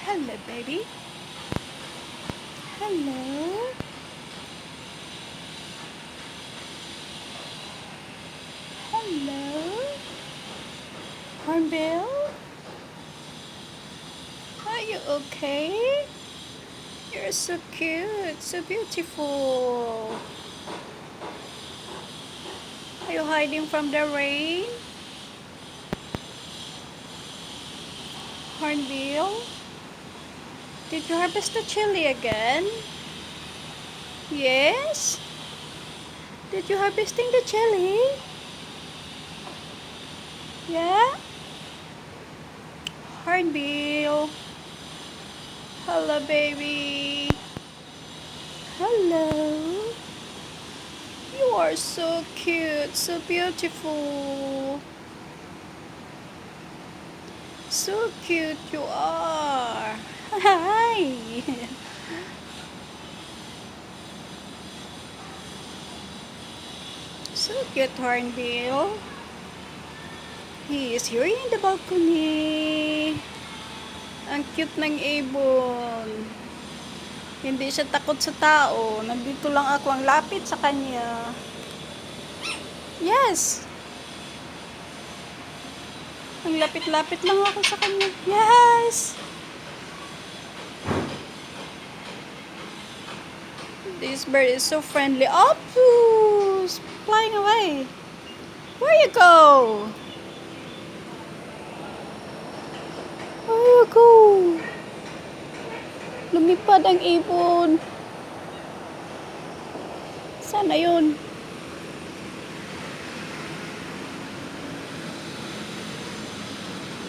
Hello, baby. Hello. Hello. Hornbill? Are you okay? You're so cute, so beautiful. Are you hiding from the rain? Hornbill? Did you harvest the chili again? Yes? Did you harvesting the chili? Yeah? Hornbill? Hello, baby. Hello. You are so cute, so beautiful. So cute you are. Hi. So cute, Hornbill. He is here in the balcony. Ang cute ng ibon. Hindi siya takot sa tao. Nandito lang ako ang lapit sa kanya. Yes. Ang lapit-lapit lang ako sa kanya. Yes. This bird is so friendly. Opus! Flying away. Where you go? Where you go? Lumipad ang ibon. Sana yun?